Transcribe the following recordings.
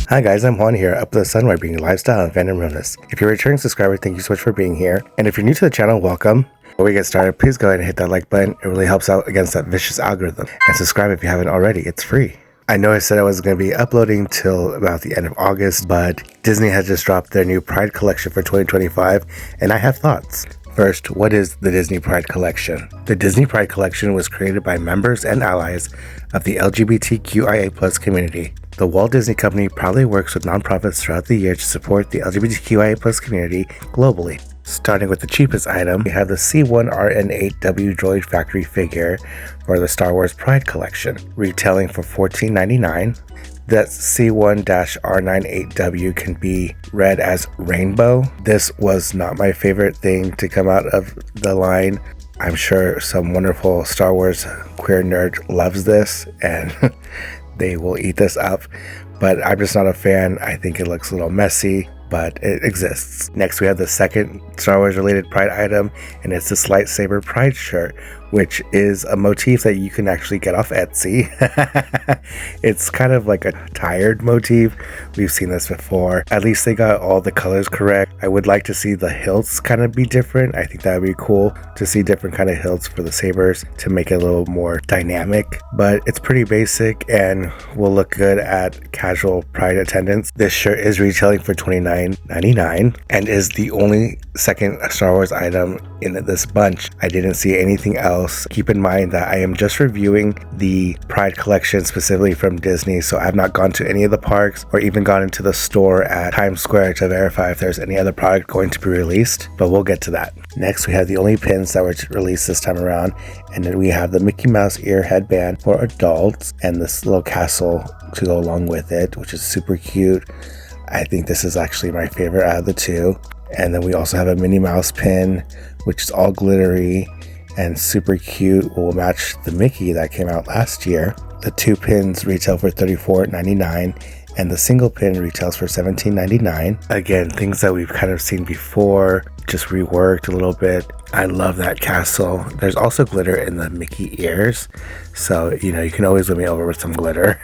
Hi guys, I'm Juan here, up with the sun where I bring you lifestyle and fandom realness. If you're a returning subscriber, thank you so much for being here. And if you're new to the channel, welcome. Before we get started, please go ahead and hit that like button. It really helps out against that vicious algorithm. And subscribe if you haven't already, it's free. I know I said I was going to be uploading till about the end of August, but Disney has just dropped their new Pride collection for 2025, and I have thoughts. First, what is the Disney Pride Collection? The Disney Pride Collection was created by members and allies of the LGBTQIA+ community. The Walt Disney Company proudly works with nonprofits throughout the year to support the LGBTQIA+ community globally. Starting with the cheapest item, we have the C1RN8W Droid Factory figure for the Star Wars Pride Collection, retailing for $14.99. That C1-R98W can be read as Rainbow. This was not my favorite thing to come out of the line. I'm sure some wonderful Star Wars queer nerd loves this and they will eat this up, but I'm just not a fan. I think it looks a little messy, but it exists. Next, we have the second Star Wars related Pride item, and it's this lightsaber Pride shirt, which is a motif that you can actually get off Etsy. It's kind of like a tired motif. We've seen this before. At least they got all the colors correct. I would like to see the hilts kind of be different. I think that would be cool to see different kind of hilts for the sabers to make it a little more dynamic, but it's pretty basic and will look good at casual Pride attendance. This shirt is retailing for $29.99 and is the only second Star Wars item in this bunch. I didn't see anything else. Keep in mind that I am just reviewing the Pride collection specifically from Disney, so I've not gone to any of the parks or even gone into the store at Times Square to verify if there's any other product going to be released, but we'll get to that. Next, we have the only pins that were released this time around, and then we have the Mickey Mouse ear headband for adults and this little castle to go along with it, which is super cute. I think this is actually my favorite out of the two. And then we also have a Minnie Mouse pin, which is all glittery and super cute. Will match the Mickey that came out last year. The two pins retail for $34.99 and the single pin retails for $17.99. Again, things that we've kind of seen before, just reworked a little bit. I love that castle. There's also glitter in the Mickey ears, so you can always win me over with some glitter.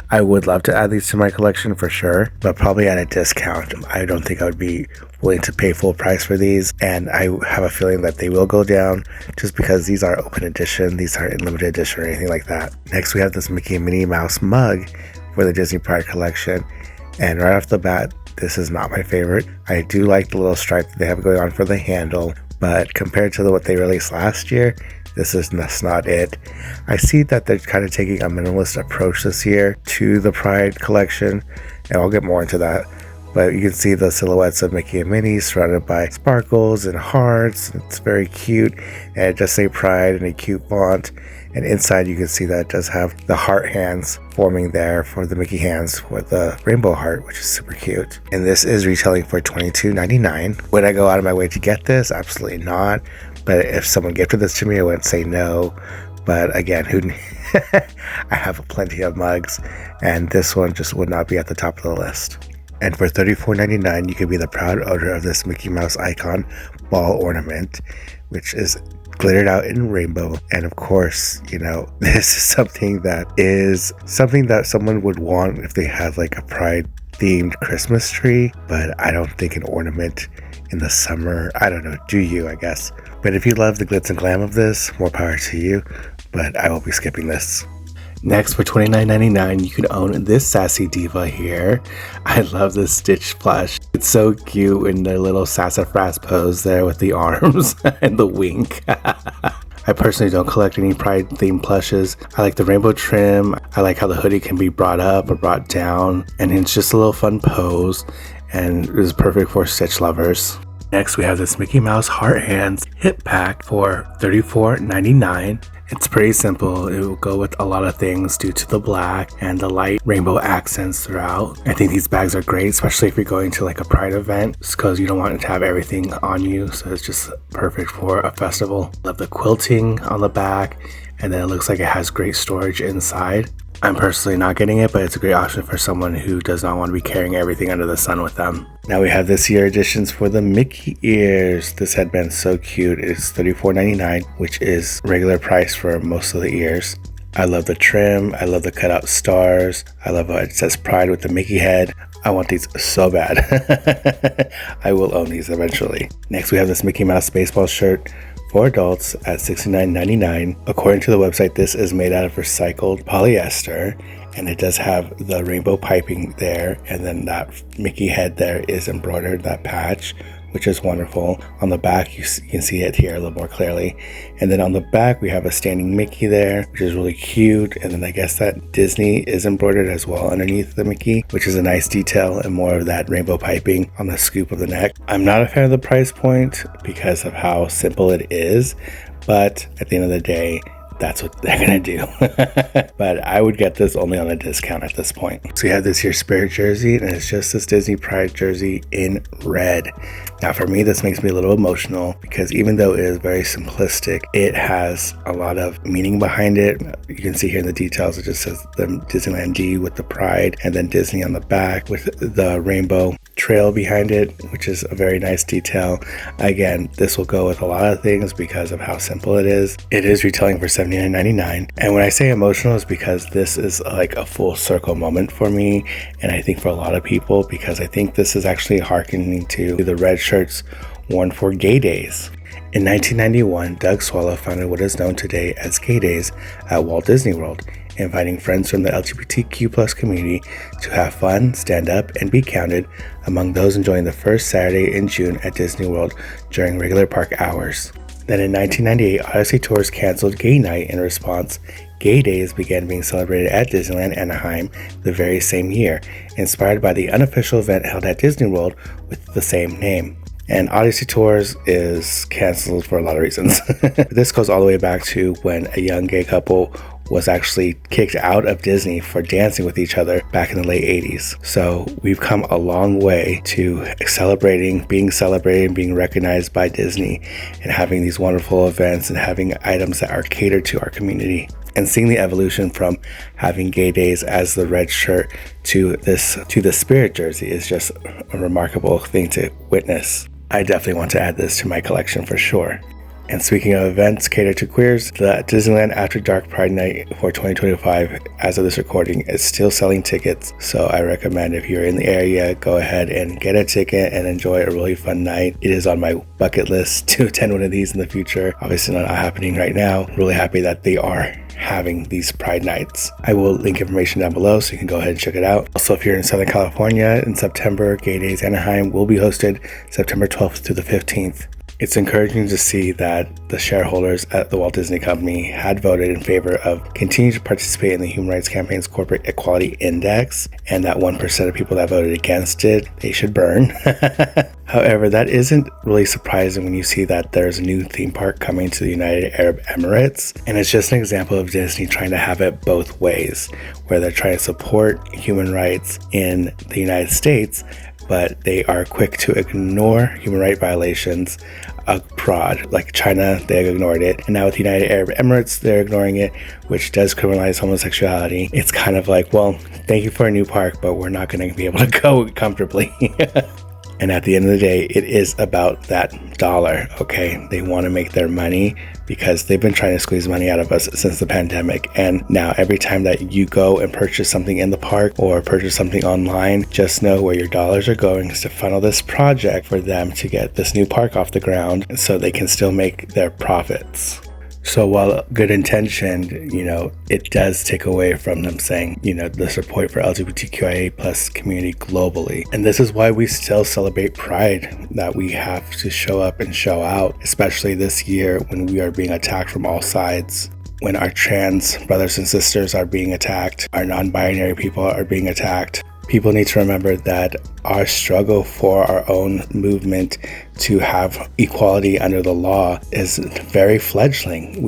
I would love to add these to my collection for sure, but probably at a discount. I don't think I would be willing to pay full price for these, and I have a feeling that they will go down just because these are open edition. These aren't limited edition or anything like that. Next, we have this Mickey and Minnie Mouse mug for the Disney Pride collection, and right off the bat, this is not my favorite. I do like the little stripe that they have going on for the handle, but compared to what they released last year, that's not it. I see that they're kind of taking a minimalist approach this year to the Pride collection, and I'll get more into that. But you can see the silhouettes of Mickey and Minnie surrounded by sparkles and hearts. It's very cute, and it does say Pride in a cute font. And inside you can see that it does have the heart hands forming there for the Mickey hands with the rainbow heart, which is super cute. And this is retailing for $22.99. Would I go out of my way to get this? Absolutely not. But if someone gifted this to me, I wouldn't say no. But again, I have plenty of mugs, and this one just would not be at the top of the list. And for $34.99, you can be the proud owner of this Mickey Mouse icon ball ornament, which is glittered out in rainbow. And of course, this is something that someone would want if they had like a Pride themed Christmas tree, but I don't think an ornament in the summer. I don't know, do you, I guess. But if you love the glitz and glam of this, more power to you, but I will be skipping this. Next, for $29.99, you can own this sassy diva here. I love this Stitch plush. It's so cute in the little sassafras pose there with the arms and the wink. I personally don't collect any Pride themed plushes. I like the rainbow trim. I like how the hoodie can be brought up or brought down, and it's just a little fun pose, and it is perfect for Stitch lovers. Next, we have this Mickey Mouse Heart Hands hip pack for $34.99. It's pretty simple. It will go with a lot of things due to the black and the light rainbow accents throughout. I think these bags are great, especially if you're going to like a Pride event, just because you don't want it to have everything on you. So it's just perfect for a festival. Love the quilting on the back, and then it looks like it has great storage inside. I'm personally not getting it, but it's a great option for someone who does not want to be carrying everything under the sun with them. Now we have this year editions for the Mickey ears. This headband's so cute. It's $34.99, which is regular price for most of the ears. I love the trim. I love the cutout stars. I love how it says Pride with the Mickey head. I want these so bad. I will own these eventually. Next, we have this Mickey Mouse baseball shirt for adults at $69.99. According to the website, this is made out of recycled polyester, and it does have the rainbow piping there, and then that Mickey head there is embroidered, that patch, which is wonderful. On the back, you can see it here a little more clearly. And then on the back, we have a standing Mickey there, which is really cute. And then I guess that Disney is embroidered as well underneath the Mickey, which is a nice detail and more of that rainbow piping on the scoop of the neck. I'm not a fan of the price point because of how simple it is, but at the end of the day, that's what they're gonna do. But I would get this only on a discount at this point. So we have this here Spirit jersey, and it's just this Disney Pride jersey in red. Now for me, this makes me a little emotional because even though it is very simplistic, it has a lot of meaning behind it. You can see here in the details, it just says the Disneyland D with the Pride, and then Disney on the back with the rainbow trail behind it, which is a very nice detail. Again, this will go with a lot of things because of how simple it is. It is retailing for $79.99, and when I say emotional, it's because this is like a full circle moment for me, and I think for a lot of people, because I think this is actually hearkening to the red shirts worn for Gay Days. In 1991, Doug Swallow founded what is known today as GayDays at Walt Disney World, inviting friends from the LGBTQ+ community to have fun, stand up, and be counted among those enjoying the first Saturday in June at Disney World during regular park hours. Then in 1998, Odyssey Tours canceled Gay Night in response. Gay Days began being celebrated at Disneyland Anaheim the very same year, inspired by the unofficial event held at Disney World with the same name. And Odyssey Tours is canceled for a lot of reasons. This goes all the way back to when a young gay couple was actually kicked out of Disney for dancing with each other back in the late 80s. So we've come a long way to celebrating, being recognized by Disney, and having these wonderful events and having items that are catered to our community. And seeing the evolution from having Gay Days as the red shirt to the Spirit jersey is just a remarkable thing to witness. I definitely want to add this to my collection for sure. And speaking of events catered to queers, the Disneyland After Dark Pride Night for 2025, as of this recording, is still selling tickets. So I recommend if you're in the area, go ahead and get a ticket and enjoy a really fun night. It is on my bucket list to attend one of these in the future. Obviously not happening right now. Really happy that they are having these Pride Nights. I will link information down below so you can go ahead and check it out. Also, if you're in Southern California in September, GayDays Anaheim will be hosted September 12th to the 15th. It's encouraging to see that the shareholders at the Walt Disney Company had voted in favor of continuing to participate in the Human Rights Campaign's Corporate Equality Index, and that 1% of people that voted against it, they should burn. However, that isn't really surprising when you see that there's a new theme park coming to the United Arab Emirates, and it's just an example of Disney trying to have it both ways, where they're trying to support human rights in the United States, but they are quick to ignore human rights violations abroad. Like China, they ignored it. And now with the United Arab Emirates, they're ignoring it, which does criminalize homosexuality. It's kind of like, well, thank you for a new park, but we're not going to be able to go comfortably. And at the end of the day, it is about that dollar, okay? They want to make their money because they've been trying to squeeze money out of us since the pandemic. And now every time that you go and purchase something in the park or purchase something online, just know where your dollars are going is to funnel this project for them to get this new park off the ground so they can still make their profits. So while good intentioned, it does take away from them saying, the support for LGBTQIA plus community globally. And this is why we still celebrate Pride, that we have to show up and show out, especially this year when we are being attacked from all sides. When our trans brothers and sisters are being attacked, our non-binary people are being attacked. People need to remember that our struggle for our own movement to have equality under the law is very fledgling.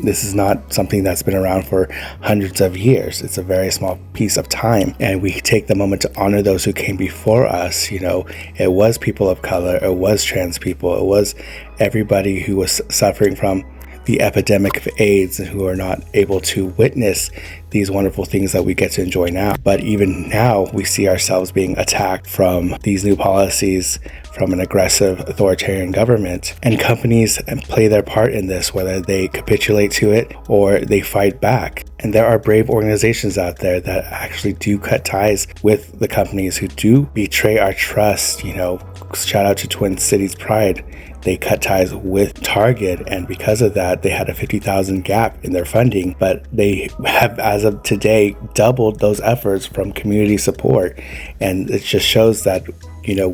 This is not something that's been around for hundreds of years. It's a very small piece of time. And we take the moment to honor those who came before us. It was people of color, it was trans people, it was everybody who was suffering from the epidemic of AIDS and who are not able to witness these wonderful things that we get to enjoy now. But even now, we see ourselves being attacked from these new policies from an aggressive authoritarian government. And companies play their part in this, whether they capitulate to it or they fight back. And there are brave organizations out there that actually do cut ties with the companies who do betray our trust. Shout out to Twin Cities Pride. They cut ties with Target, and because of that, they had a 50,000 gap in their funding, but they have, as of today, doubled those efforts from community support. And it just shows that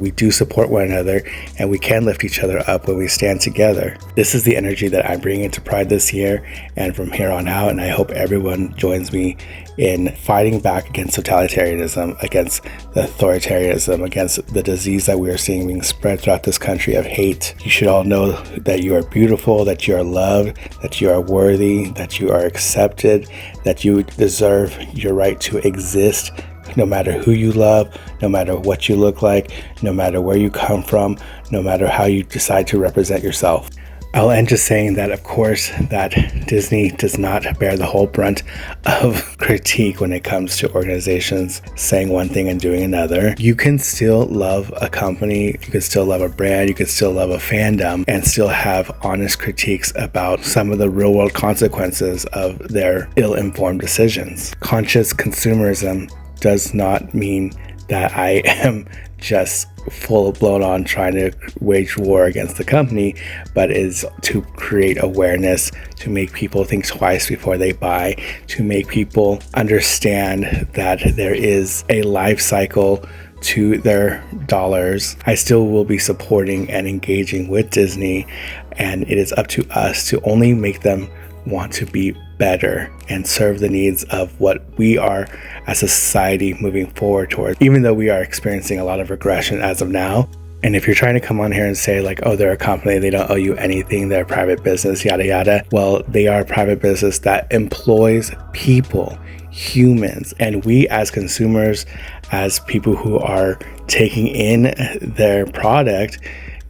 we do support one another, and we can lift each other up when we stand together. This is the energy that I'm bringing to Pride this year and from here on out, and I hope everyone joins me in fighting back against totalitarianism, against the authoritarianism, against the disease that we are seeing being spread throughout this country of hate. You should all know that you are beautiful, that you are loved, that you are worthy, that you are accepted, that you deserve your right to exist, no matter who you love, no matter what you look like, no matter where you come from, no matter how you decide to represent yourself. I'll end just saying that, of course, that Disney does not bear the whole brunt of critique when it comes to organizations saying one thing and doing another. You can still love a company, you can still love a brand, you can still love a fandom, and still have honest critiques about some of the real-world consequences of their ill-informed decisions. Conscious consumerism does not mean that I am just full blown on trying to wage war against the company, but is to create awareness, to make people think twice before they buy, to make people understand that there is a life cycle to their dollars. I still will be supporting and engaging with Disney, and it is up to us to only make them want to be better and serve the needs of what we are as a society moving forward towards, even though we are experiencing a lot of regression as of now. And if you're trying to come on here and say like, oh, they're a company, they don't owe you anything, they're a private business, yada yada, well, they are a private business that employs people, humans, and we as consumers, as people who are taking in their product,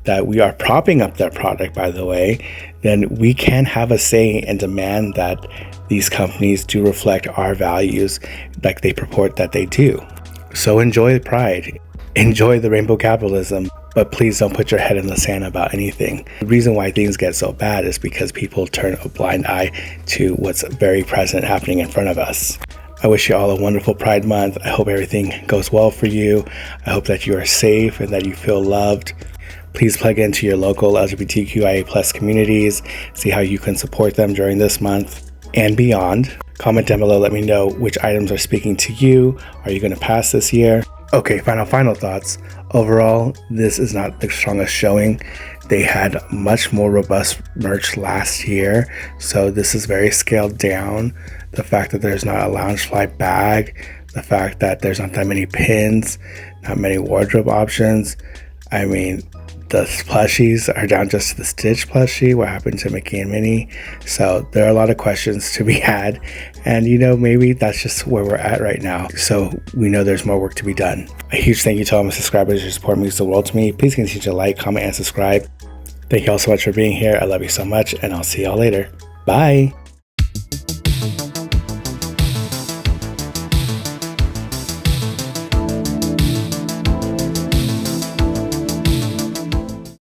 that we are propping up their product, by the way, then we can have a say and demand that these companies do reflect our values like they purport that they do. So enjoy Pride, enjoy the rainbow capitalism, but please don't put your head in the sand about anything. The reason why things get so bad is because people turn a blind eye to what's very present happening in front of us. I wish you all a wonderful Pride Month. I hope everything goes well for you. I hope that you are safe and that you feel loved. Please plug into your local LGBTQIA+ communities, see how you can support them during this month and beyond. Comment down below, let me know which items are speaking to you. Are you going to pass this year? Okay, final thoughts. Overall, this is not the strongest showing. They had much more robust merch last year, so this is very scaled down. The fact that there's not a Loungefly bag, the fact that there's not that many pins, not many wardrobe options. I mean, the plushies are down just to the Stitch plushie. What happened to Mickey and Minnie? So there are a lot of questions to be had, and maybe that's just where we're at right now. So we know there's more work to be done. A huge thank you to all my subscribers. Your support means the world to me. Please continue to like, comment, and subscribe. Thank you all so much for being here. I love you so much, and I'll see y'all later. Bye.